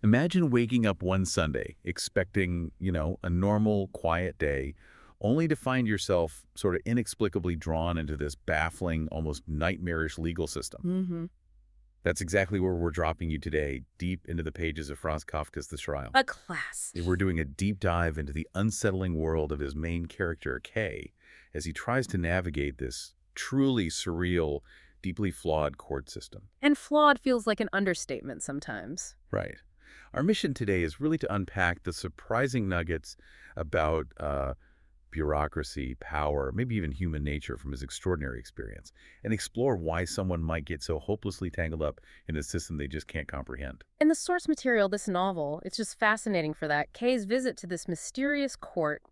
Imagine waking up one Sunday, expecting, a normal, quiet day, only to find yourself sort of inexplicably drawn into this baffling, almost nightmarish legal system. Mm-hmm. That's exactly where we're dropping you today, deep into the pages of Franz Kafka's The Trial. A class. We're doing a deep dive into the unsettling world of his main character, Kay, as he tries to navigate this truly surreal, deeply flawed court system. And flawed feels like an understatement sometimes. Right. Our mission today is really to unpack the surprising nuggets about bureaucracy, power, maybe even human nature from his extraordinary experience, and explore why someone might get so hopelessly tangled up in a system they just can't comprehend. In the source material, this novel, it's just fascinating for that. Kay's visit to this mysterious court,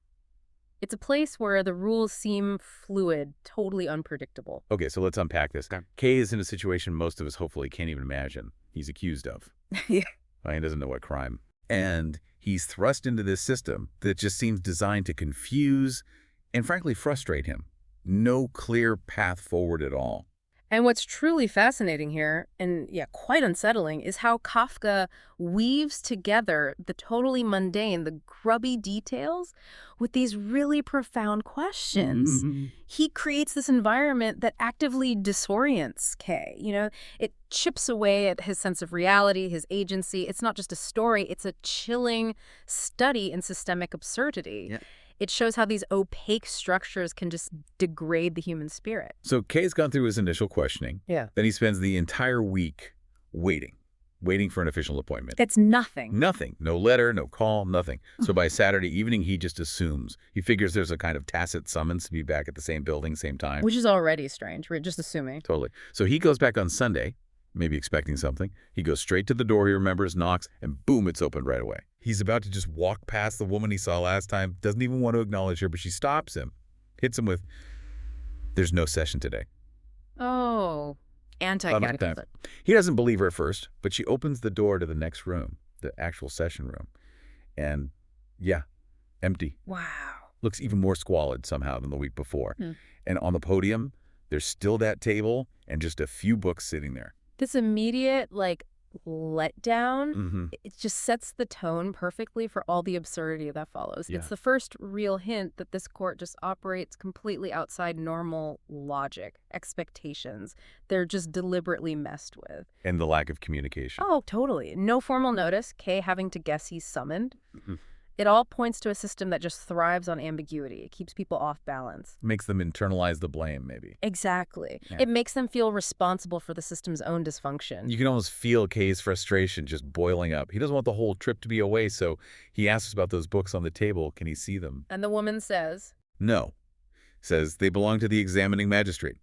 it's a place where the rules seem fluid, totally unpredictable. Okay, so let's unpack this. Okay. Kay is in a situation most of us hopefully can't even imagine he's accused of. Yeah. He doesn't know what crime. And he's thrust into this system that just seems designed to confuse and frankly frustrate him. No clear path forward at all. And what's truly fascinating here, and quite unsettling, is how Kafka weaves together the totally mundane, the grubby details with these really profound questions. Mm-hmm. He creates this environment that actively disorients Kay. It chips away at his sense of reality, his agency. It's not just a story, it's a chilling study in systemic absurdity. Yeah. It shows how these opaque structures can just degrade the human spirit. So Kay's gone through his initial questioning. Yeah. Then he spends the entire week waiting for an official appointment. It's nothing. Nothing. No letter, no call, nothing. So by Saturday evening, he just assumes. He figures there's a kind of tacit summons to be back at the same building, same time. Which is already strange. We're just assuming. Totally. So he goes back on Sunday, maybe expecting something. He goes straight to the door he remembers, knocks, and boom, it's opened right away. He's about to just walk past the woman he saw last time, doesn't even want to acknowledge her, but she stops him, hits him with, "There's no session today." Oh, anti-category. He doesn't believe her at first, but she opens the door to the next room, the actual session room. And empty. Wow. Looks even more squalid somehow than the week before. Hmm. And on the podium, there's still that table and just a few books sitting there. This immediate, letdown, Mm-hmm. it just sets the tone perfectly for all the absurdity that follows. Yeah. It's the first real hint that this court just operates completely outside normal logic, expectations. They're just deliberately messed with. And the lack of communication. Oh, totally. No formal notice, Kay having to guess he's summoned. Mm-hmm. It all points to a system that just thrives on ambiguity. It keeps people off balance. Makes them internalize the blame, maybe. Exactly. Yeah. It makes them feel responsible for the system's own dysfunction. You can almost feel Kay's frustration just boiling up. He doesn't want the whole trip to be a waste, so he asks about those books on the table. Can he see them? And the woman says, No. Says they belong to the examining magistrate.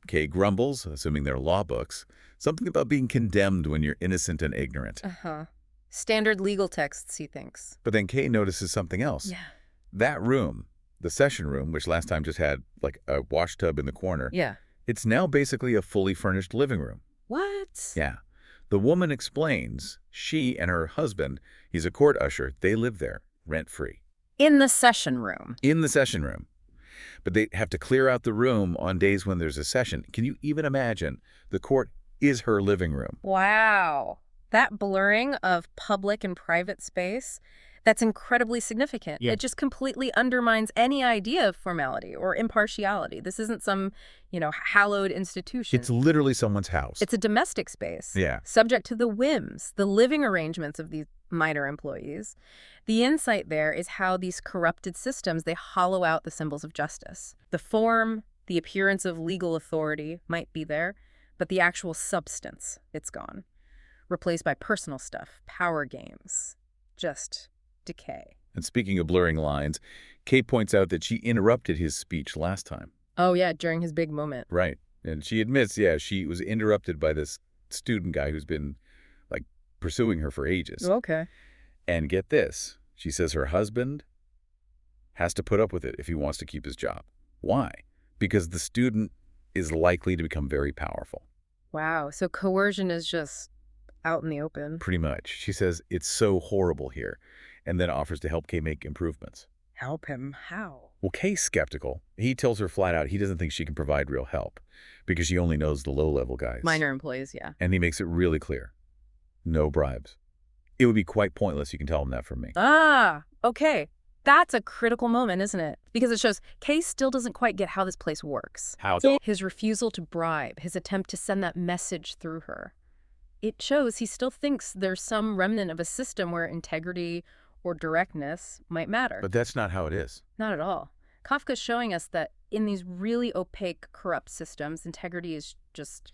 Kay grumbles, assuming they're law books, something about being condemned when you're innocent and ignorant. Standard legal texts, he thinks. But then Kay notices something else. Yeah. That room, the session room, which last time just had a wash tub in the corner, Yeah. it's now basically a fully furnished living room. What? Yeah. The woman explains she and her husband, he's a court usher, they live there, rent-free. In the session room. In the session room. But they have to clear out the room on days when there's a session. Can you even imagine? The court is her living room. Wow. That blurring of public and private space, that's incredibly significant. Yeah. It just completely undermines any idea of formality or impartiality. This isn't some, hallowed institution. It's literally someone's house. It's a domestic space. Yeah. Subject to the whims, the living arrangements of these minor employees. The insight there is how these corrupted systems, they hollow out the symbols of justice. The form, the appearance of legal authority might be there, but the actual substance, it's gone. Replaced by personal stuff, power games, just decay. And speaking of blurring lines, Kay points out that she interrupted his speech last time. Oh, yeah, during his big moment. Right. And she admits, she was interrupted by this student guy who's been, pursuing her for ages. Okay. And get this, she says her husband has to put up with it if he wants to keep his job. Why? Because the student is likely to become very powerful. Wow, so coercion is just out in the open. Pretty much. She says it's so horrible here, and then offers to help Kay make improvements. Help him? How? Well, Kay's skeptical. He tells her flat out he doesn't think she can provide real help because she only knows the low-level guys. Minor employees, yeah. And he makes it really clear. No bribes. It would be quite pointless, you can tell him that from me. Ah, okay. That's a critical moment, isn't it? Because it shows Kay still doesn't quite get how this place works. How? His refusal to bribe, his attempt to send that message through her. It shows he still thinks there's some remnant of a system where integrity or directness might matter. But that's not how it is. Not at all. Kafka's showing us that in these really opaque, corrupt systems, integrity is just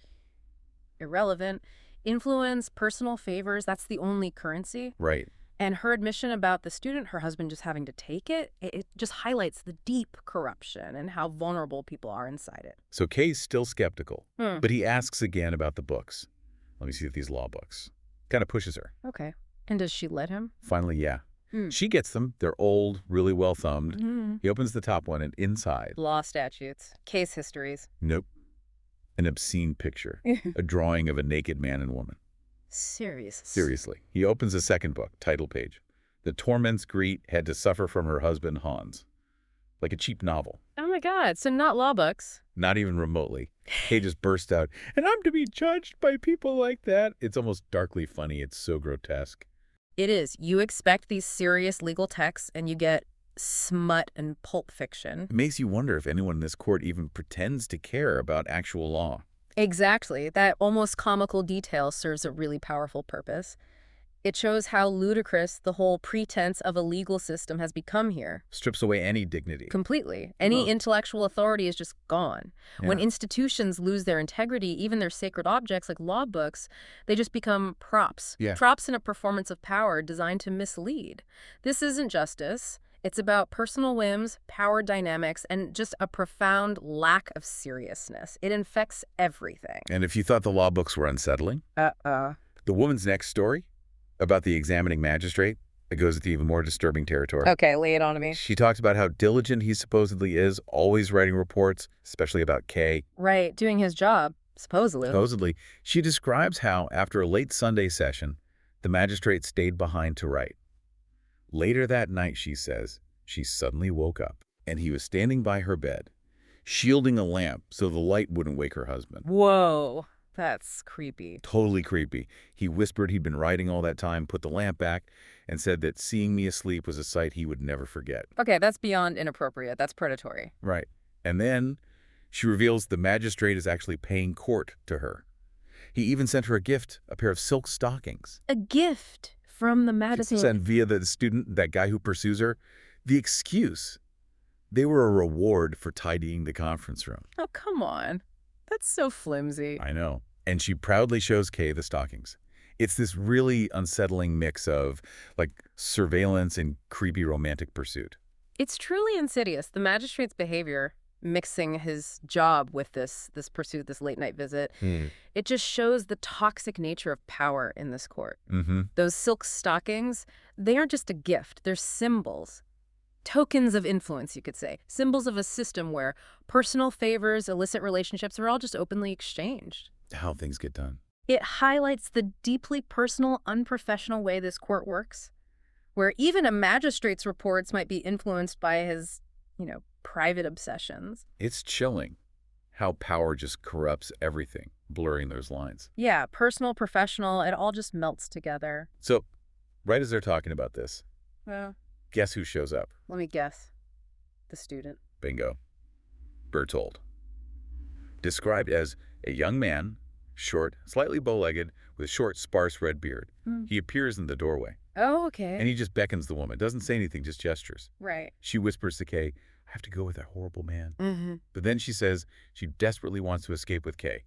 irrelevant. Influence, personal favors, that's the only currency. Right. And her admission about the student, her husband just having to take it, it just highlights the deep corruption and how vulnerable people are inside it. So Kay's still skeptical, Hmm. but he asks again about the books. Let me see if these law books. Kind of pushes her. Okay. And does she let him? Finally, yeah. Hmm. She gets them. They're old, really well thumbed. Mm-hmm. He opens the top one, and inside, Law statutes, case histories. nope, an obscene picture, a drawing of a naked man and woman. Seriously. He opens a second book, title page. The torments Greet had to suffer from her husband, Hans. Like a cheap novel. Oh my God, so not law books. Not even remotely. Kay just burst out, and I'm to be judged by people like that? It's almost darkly funny. It's so grotesque. It is. You expect these serious legal texts and you get smut and pulp fiction. It makes you wonder if anyone in this court even pretends to care about actual law. Exactly. That almost comical detail serves a really powerful purpose. It shows how ludicrous the whole pretense of a legal system has become here. Strips away any dignity. Completely. Any intellectual authority is just gone. When Yeah. institutions lose their integrity, even their sacred objects like law books, they just become props. Yeah. Props in a performance of power designed to mislead. This isn't justice. It's about personal whims, power dynamics, and just a profound lack of seriousness. It infects everything. And if you thought the law books were unsettling, the woman's next story about the examining magistrate, it goes into even more disturbing territory. Okay, lay it on me. She talks about how diligent he supposedly is, always writing reports, especially about Kay. Right, doing his job, supposedly. Supposedly, she describes how, after a late Sunday session, the magistrate stayed behind to write. Later that night, she says, she suddenly woke up, and he was standing by her bed, shielding a lamp so the light wouldn't wake her husband. Whoa, that's creepy. Totally creepy. He whispered he'd been writing all that time, put the lamp back, and said that seeing me asleep was a sight he would never forget. Okay, that's beyond inappropriate. That's predatory. Right. And then she reveals the magistrate is actually paying court to her. He even sent her a gift, a pair of silk stockings. A gift from the magazine. Sent via the student, that guy who pursues her. The excuse, they were a reward for tidying the conference room. Oh, come on. That's so flimsy. I know. And she proudly shows Kay the stockings. It's this really unsettling mix of, like, surveillance and creepy romantic pursuit. It's truly insidious. The magistrate's behavior, mixing his job with this pursuit, this late-night visit, it just shows the toxic nature of power in this court. Mm-hmm. Those silk stockings, they aren't just a gift. They're symbols. Tokens of influence, you could say. Symbols of a system where personal favors, illicit relationships are all just openly exchanged. How things get done. It highlights the deeply personal, unprofessional way this court works, where even a magistrate's reports might be influenced by his, private obsessions. It's chilling how power just corrupts everything, blurring those lines. Yeah, personal, professional, it all just melts together. So, right as they're talking about this, Yeah. guess who shows up? Let me guess. The student. Bingo. Bertold. Described as a young man, short, slightly bow-legged, with a short, sparse red beard. He appears in the doorway, Oh, okay. and he just beckons the woman. Doesn't say anything, just gestures. Right. She whispers to Kay, I have to go with that horrible man. Mm-hmm. But then she says she desperately wants to escape with Kay.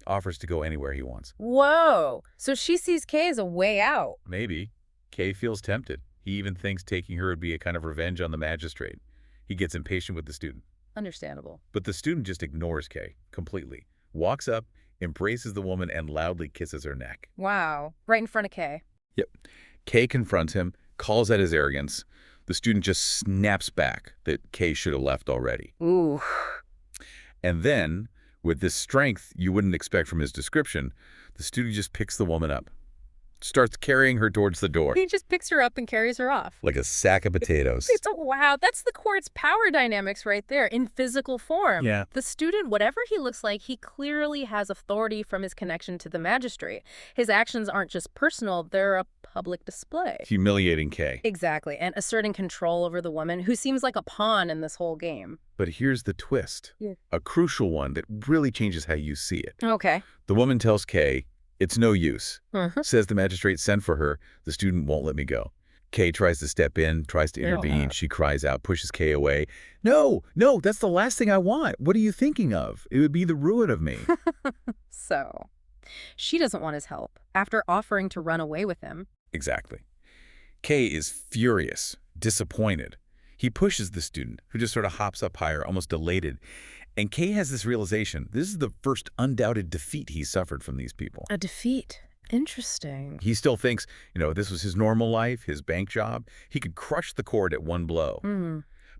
Offers to go anywhere he wants. Whoa. So she sees Kay as a way out. Maybe. Kay feels tempted. He even thinks taking her would be a kind of revenge on the magistrate. He gets impatient with the student. Understandable. But the student just ignores Kay completely. Walks up, embraces the woman, and loudly kisses her neck. Wow. Right in front of Kay. Yep. Kay confronts him, calls out his arrogance. The student just snaps back that Kay should have left already. Ooh. And then, with this strength you wouldn't expect from his description, the student just picks the woman up. starts carrying her towards the door. He just picks her up and carries her off. Like a sack of potatoes. Wow, that's the court's power dynamics right there in physical form. Yeah. The student, whatever he looks like, he clearly has authority from his connection to the magistrate. His actions aren't just personal, they're a public display. Humiliating Kay. Exactly, and asserting control over the woman who seems like a pawn in this whole game. But here's the twist. Yeah. A crucial one that really changes how you see it. Okay. The woman tells Kay, it's no use. Mhm. Says the magistrate sent for her. The student won't let me go. Kay tries to step in, tries to intervene. She cries out, pushes Kay away. No, that's the last thing I want. What are you thinking of? It would be the ruin of me. So, she doesn't want his help after offering to run away with him. Exactly. Kay is furious, disappointed. He pushes the student, who just sort of hops up higher, almost elated. And Kay has this realization. This is the first undoubted defeat he's suffered from these people. A defeat. Interesting. He still thinks, this was his normal life, his bank job. He could crush the court at one blow.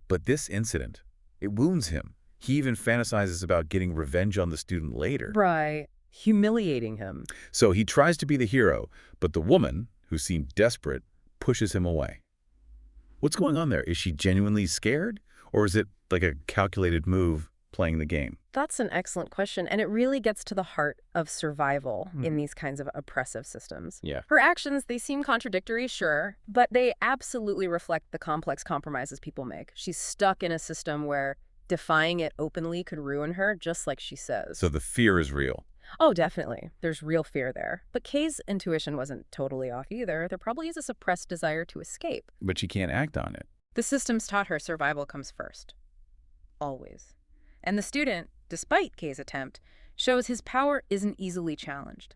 But this incident, it wounds him. He even fantasizes about getting revenge on the student later. Right. Humiliating him. So he tries to be the hero, but the woman, who seemed desperate, pushes him away. What's going on there? Is she genuinely scared? Or is it like a calculated move playing the game? That's an excellent question, and it really gets to the heart of survival in these kinds of oppressive systems. Yeah. Her actions, they seem contradictory, sure, but they absolutely reflect the complex compromises people make. She's stuck in a system where defying it openly could ruin her, just like she says. So the fear is real. Oh, definitely. There's real fear there. But Kay's intuition wasn't totally off either. There probably is a suppressed desire to escape. But she can't act on it. The system's taught her survival comes first. Always. And the student, despite Kay's attempt, shows his power isn't easily challenged.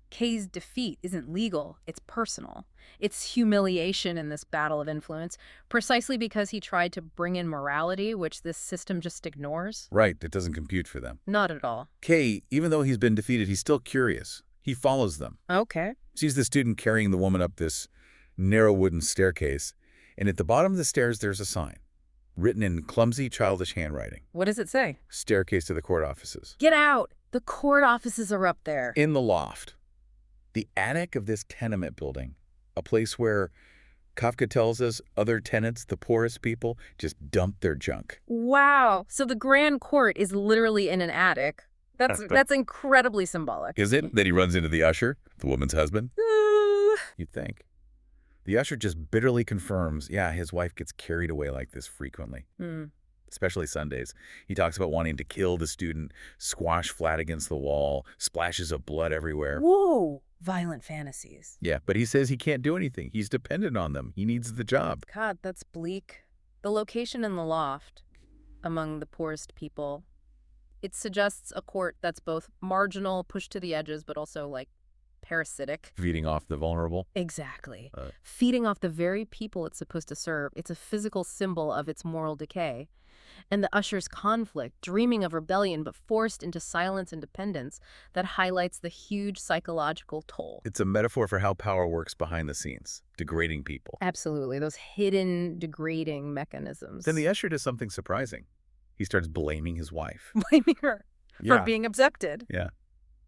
Kay's defeat isn't legal, it's personal. It's humiliation in this battle of influence, precisely because he tried to bring in morality, which this system just ignores. Right, it doesn't compute for them. Not at all. Kay, even though he's been defeated, he's still curious. He follows them. Okay. Sees the student carrying the woman up this narrow wooden staircase, and at the bottom of the stairs there's a sign, written in clumsy, childish handwriting. What does it say? Staircase to the court offices. Get out! The court offices are up there. In the loft. The attic of this tenement building, a place where Kafka tells us other tenants, the poorest people, just dump their junk. Wow. So the grand court is literally in an attic. That's incredibly symbolic. Is it that he runs into the usher, the woman's husband? You'd think. The usher just bitterly confirms, yeah, his wife gets carried away like this frequently. Especially Sundays. He talks about wanting to kill the student, squash flat against the wall, splashes of blood everywhere. Whoa. Violent fantasies. Yeah, but he says he can't do anything. He's dependent on them. He needs the job. God, that's bleak. The location in the loft, among the poorest people, it suggests a court that's both marginal, pushed to the edges, but also, parasitic. Feeding off the vulnerable. Exactly. Feeding off the very people it's supposed to serve. It's a physical symbol of its moral decay. And the usher's conflict, dreaming of rebellion but forced into silence and dependence, that highlights the huge psychological toll. It's a metaphor for how power works behind the scenes, degrading people. Absolutely. Those hidden degrading mechanisms. Then the usher does something surprising. He starts blaming his wife. Blaming her for being abducted. Yeah.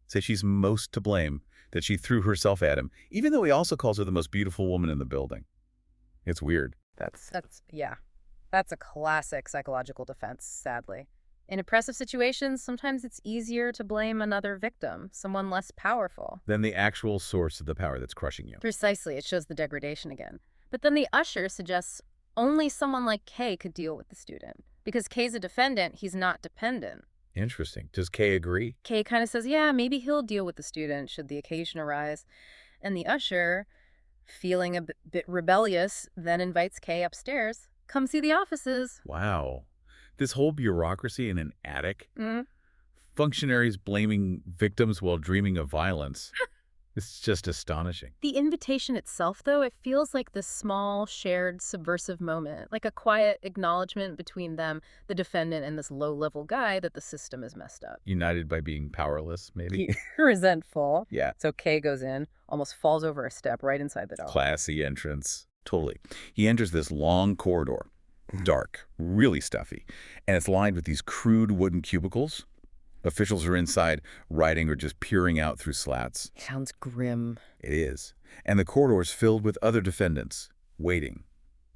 Says she's most to blame, that she threw herself at him, even though he also calls her the most beautiful woman in the building. It's weird. That's a classic psychological defense, sadly. In oppressive situations, sometimes it's easier to blame another victim, someone less powerful. Then the actual source of the power that's crushing you. Precisely, it shows the degradation again. But then the usher suggests only someone like Kay could deal with the student. Because Kay's a defendant, he's not dependent. Interesting. Does Kay agree? Kay kind of says, yeah, maybe he'll deal with the student should the occasion arise. And the usher, feeling a bit rebellious, then invites Kay upstairs. Come see the offices. Wow. This whole bureaucracy in an attic. Mm. Functionaries blaming victims while dreaming of violence. It's just astonishing. The invitation itself, though, it feels like this small, shared, subversive moment, like a quiet acknowledgement between them, the defendant, and this low-level guy that the system is messed up. United by being powerless, maybe? Resentful. Yeah. So Kay goes in, almost falls over a step right inside the door. Classy entrance. Totally. He enters this long corridor. Dark, really stuffy. And it's lined with these crude wooden cubicles. Officials are inside, writing or just peering out through slats. Sounds grim. It is. And the corridor's filled with other defendants, waiting.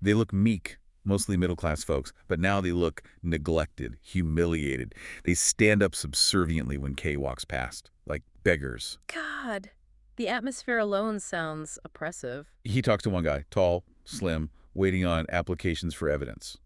They look meek, mostly middle-class folks, but now they look neglected, humiliated. They stand up subserviently when Kay walks past, like beggars. God, the atmosphere alone sounds oppressive. He talks to one guy, tall, slim, waiting on applications for evidence.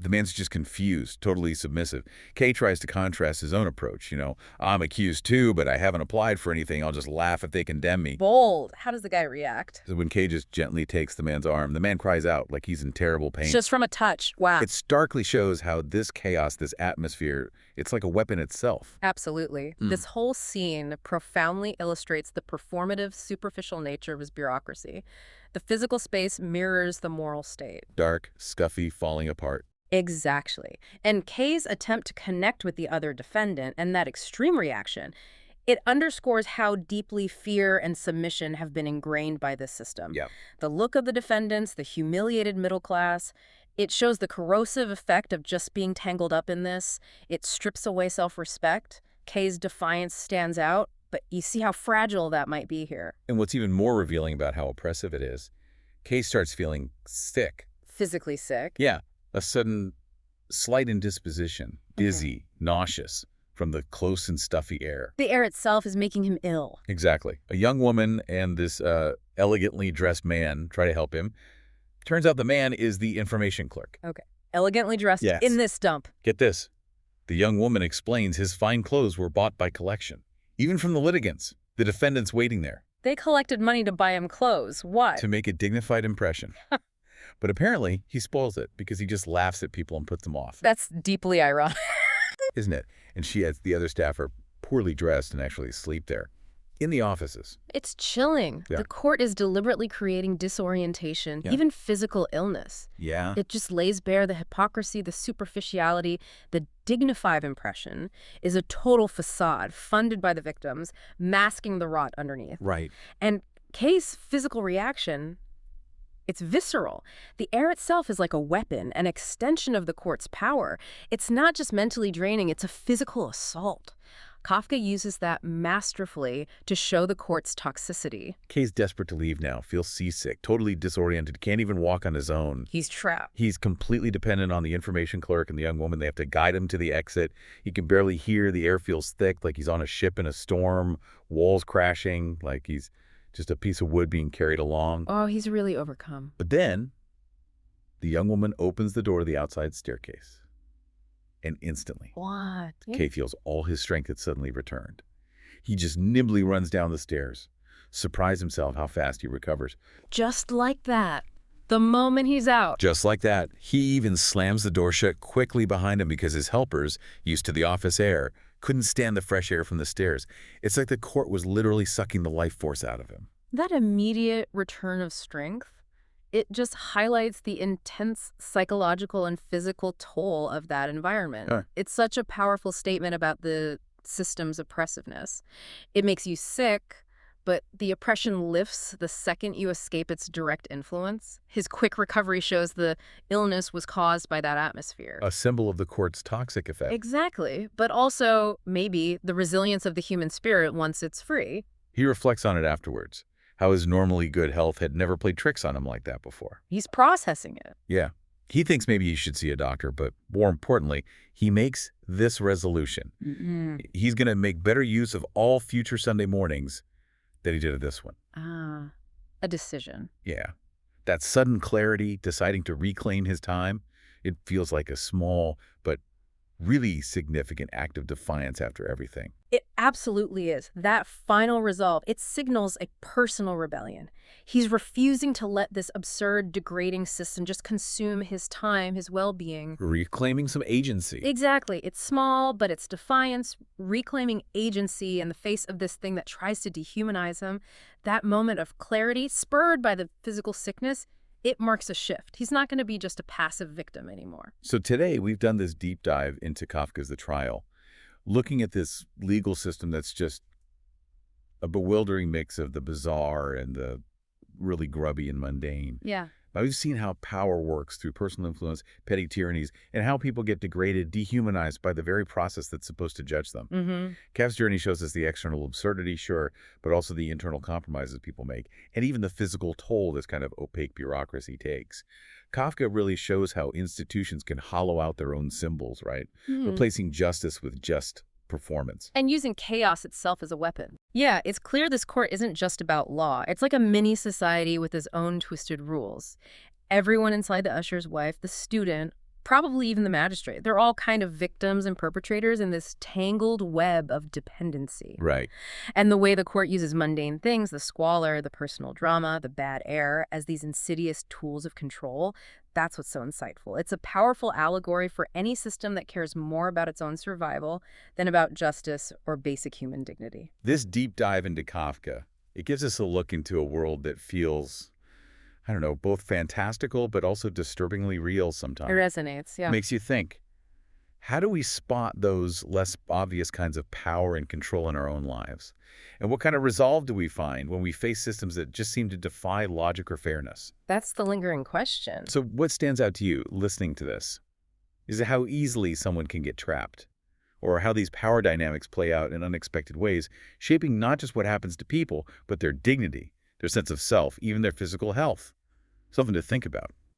The man's just confused, totally submissive. Kay tries to contrast his own approach. I'm accused too, but I haven't applied for anything. I'll just laugh if they condemn me. Bold. How does the guy react? So when Kay just gently takes the man's arm, the man cries out like he's in terrible pain. Just from a touch. Wow. It starkly shows how this chaos, this atmosphere, it's like a weapon itself. Absolutely. This whole scene profoundly illustrates the performative, superficial nature of his bureaucracy. The physical space mirrors the moral state. Dark, scuffy, falling apart. Exactly. And Kay's attempt to connect with the other defendant and that extreme reaction, it underscores how deeply fear and submission have been ingrained by this system. Yeah. The look of the defendants, the humiliated middle class, it shows the corrosive effect of just being tangled up in this. It strips away self-respect. Kay's defiance stands out, but you see how fragile that might be here. And what's even more revealing about how oppressive it is, Kay starts feeling sick. Physically sick. Yeah. A sudden slight indisposition, dizzy, nauseous from the close and stuffy air. The air itself is making him ill. Exactly. A young woman and this elegantly dressed man try to help him. Turns out the man is the information clerk. Okay. Elegantly dressed Yes. in this dump. Get this. The young woman explains his fine clothes were bought by collection, even from the litigants, the defendants waiting there. They collected money to buy him clothes. Why? To make a dignified impression. But apparently, he spoils it because he just laughs at people and puts them off. That's deeply ironic. Isn't it? And she adds the other staff are poorly dressed and actually sleep there. In the offices. It's chilling. Yeah. The court is deliberately creating disorientation, Yeah. even physical illness. Yeah. It just lays bare the hypocrisy, the superficiality. The dignified impression is a total facade funded by the victims, masking the rot underneath. Right. And Kay's physical reaction, it's visceral. The air itself is like a weapon, an extension of the court's power. It's not just mentally draining, it's a physical assault. Kafka uses that masterfully to show the court's toxicity. Kay's desperate to leave now, feels seasick, totally disoriented, can't even walk on his own. He's trapped. He's completely dependent on the information clerk and the young woman. They have to guide him to the exit. He can barely hear. The air feels thick, like he's on a ship in a storm, walls crashing, like he's just a piece of wood being carried along. Oh, he's really overcome. But then, the young woman opens the door to the outside staircase. And instantly, What? Kay feels all his strength had suddenly returned. He just nimbly runs down the stairs, surprised himself how fast he recovers. Just like that. The moment he's out. Just like that, he even slams the door shut quickly behind him because his helpers, used to the office air, couldn't stand the fresh air from the stairs. It's like the court was literally sucking the life force out of him. That immediate return of strength, it just highlights the intense psychological and physical toll of that environment. Sure. It's such a powerful statement about the system's oppressiveness. It makes you sick, but the oppression lifts the second you escape its direct influence. His quick recovery shows the illness was caused by that atmosphere. A symbol of the court's toxic effect. Exactly, but also maybe the resilience of the human spirit once it's free. He reflects on it afterwards, how his normally good health had never played tricks on him like that before. He's processing it. Yeah. He thinks maybe he should see a doctor, but more importantly, he makes this resolution. He's going to make better use of all future Sunday mornings than he did at this one. Ah, a decision. Yeah. That sudden clarity, deciding to reclaim his time, it feels like a small but really significant act of defiance after everything. It absolutely is. That final resolve, it signals a personal rebellion. He's refusing to let this absurd, degrading system just consume his time, his well-being. Reclaiming some agency. Exactly. It's small, but it's defiance, reclaiming agency in the face of this thing that tries to dehumanize him. That moment of clarity, spurred by the physical sickness, it marks a shift. He's not going to be just a passive victim anymore. So today we've done this deep dive into Kafka's The Trial, looking at this legal system that's just a bewildering mix of the bizarre and the really grubby and mundane. Yeah. But we've seen how power works through personal influence, petty tyrannies, and how people get degraded, dehumanized by the very process that's supposed to judge them. Mm-hmm. Kaf's journey shows us the external absurdity, sure, but also the internal compromises people make, and even the physical toll this kind of opaque bureaucracy takes. Kafka really shows how institutions can hollow out their own symbols, right? Replacing justice with just performance. And using chaos itself as a weapon. Yeah, it's clear this court isn't just about law. It's like a mini society with its own twisted rules. Everyone inside the usher's wife, the student, probably even the magistrate, they're all kind of victims and perpetrators in this tangled web of dependency. Right. And the way the court uses mundane things, the squalor, the personal drama, the bad air, as these insidious tools of control, that's what's so insightful. It's a powerful allegory for any system that cares more about its own survival than about justice or basic human dignity. This deep dive into Kafka, it gives us a look into a world that feels, I don't know, both fantastical but also disturbingly real It sometimes. resonates, yeah. Makes you think, how do we spot those less obvious kinds of power and control in our own lives? And what kind of resolve do we find when we face systems that just seem to defy logic or fairness? That's the lingering question. So what stands out to you listening to this? Is it how easily someone can get trapped? Or how these power dynamics play out in unexpected ways, shaping not just what happens to people, but their dignity, their sense of self, even their physical health? Something to think about.